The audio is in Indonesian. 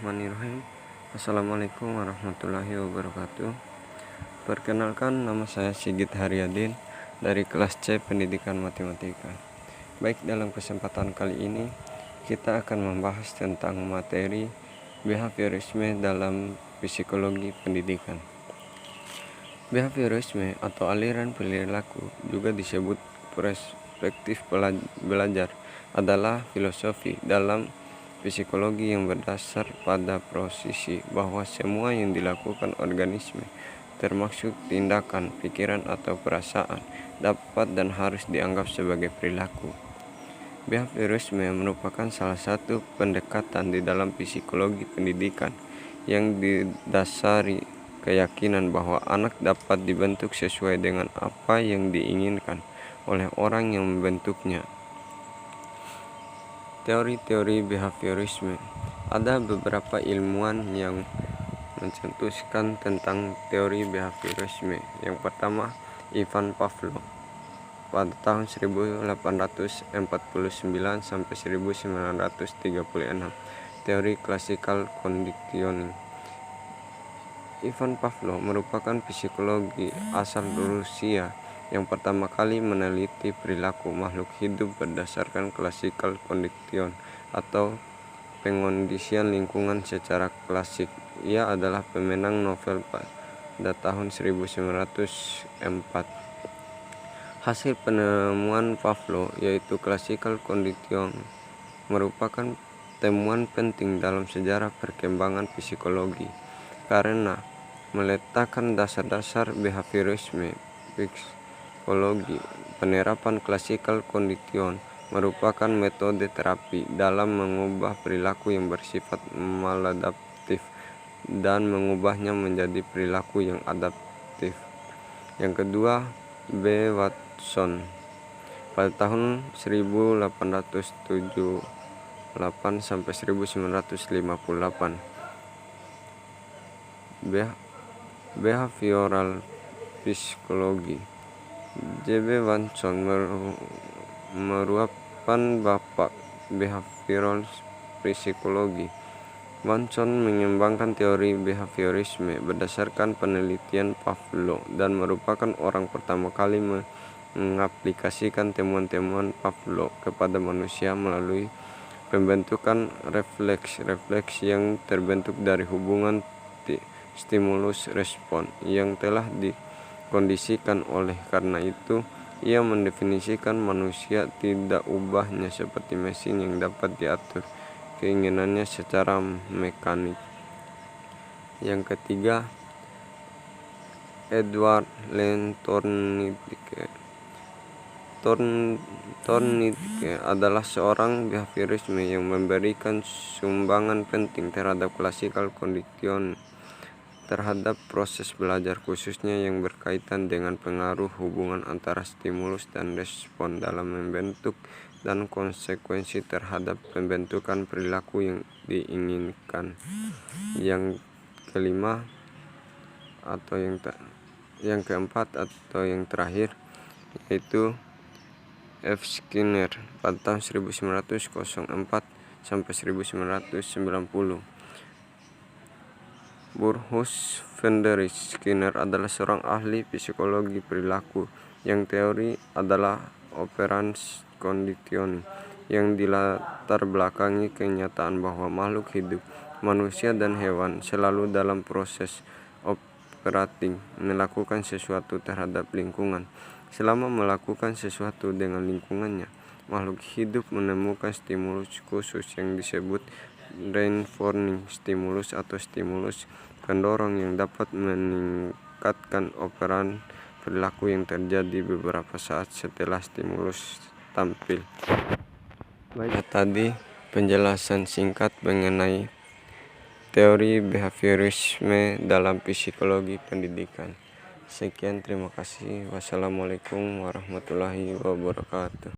Bismillahirrahmanirrahim. Assalamualaikum warahmatullahi wabarakatuh. Perkenalkan, nama saya Sigit Haryadin dari kelas C Pendidikan Matematika. Baik, dalam kesempatan kali ini kita akan membahas tentang materi behaviorisme dalam psikologi pendidikan. Behaviorisme atau aliran perilaku, juga disebut perspektif belajar, adalah filosofi dalam psikologi yang berdasar pada posisi bahwa semua yang dilakukan organisme, termasuk tindakan, pikiran, atau perasaan, dapat dan harus dianggap sebagai perilaku. Behaviorisme merupakan salah satu pendekatan di dalam psikologi pendidikan yang didasari keyakinan bahwa anak dapat dibentuk sesuai dengan apa yang diinginkan oleh orang yang membentuknya. Teori-teori behaviorisme. Ada beberapa ilmuwan yang mencetuskan tentang teori behaviorisme. Yang pertama, Ivan Pavlov pada tahun 1849 sampai 1936. Teori klasikal conditioning. Ivan Pavlov merupakan psikologi asal Rusia yang pertama kali meneliti perilaku makhluk hidup berdasarkan classical condition atau pengondisian lingkungan secara klasik. Ia adalah pemenang Nobel pada tahun 1904. Hasil penemuan Pavlov, yaitu classical condition, merupakan temuan penting dalam sejarah perkembangan psikologi karena meletakkan dasar-dasar behaviorisme psikologi. Penerapan classical condition merupakan metode terapi dalam mengubah perilaku yang bersifat maladaptif dan mengubahnya menjadi perilaku yang adaptif. Yang kedua, B. Watson pada tahun 1878 sampai 1958. Behavioral Psychology. J.B. Watson merupakan bapak behavioral psikologi. Watson mengembangkan teori behaviorisme berdasarkan penelitian Pavlov dan merupakan orang pertama kali mengaplikasikan temuan-temuan Pavlov kepada manusia melalui pembentukan refleks yang terbentuk dari hubungan stimulus respon yang telah dikondisikan. Oleh karena itu, ia mendefinisikan manusia tidak ubahnya seperti mesin yang dapat diatur keinginannya secara mekanik. Yang ketiga, Edward Len Thorndike. Thorndike adalah seorang behaviorisme yang memberikan sumbangan penting terhadap classical conditioning terhadap proses belajar, khususnya yang berkaitan dengan pengaruh hubungan antara stimulus dan respon dalam membentuk dan konsekuensi terhadap pembentukan perilaku yang diinginkan. Yang kelima atau yang keempat atau yang terakhir, yaitu F. Skinner pada tahun 1904 sampai 1990. Bruce Frederick Skinner adalah seorang ahli psikologi perilaku yang teori adalah operans conditioning yang dilatar belakangi kenyataan bahwa makhluk hidup, manusia dan hewan, selalu dalam proses operating melakukan sesuatu terhadap lingkungan. Selama melakukan sesuatu dengan lingkungannya, makhluk hidup menemukan stimulus khusus yang disebut reinforcing stimulus atau stimulus pendorong yang dapat meningkatkan operan perilaku yang terjadi beberapa saat setelah stimulus tampil. Baik, tadi penjelasan singkat mengenai teori behaviorisme dalam psikologi pendidikan. Sekian, terima kasih. Wassalamualaikum warahmatullahi wabarakatuh.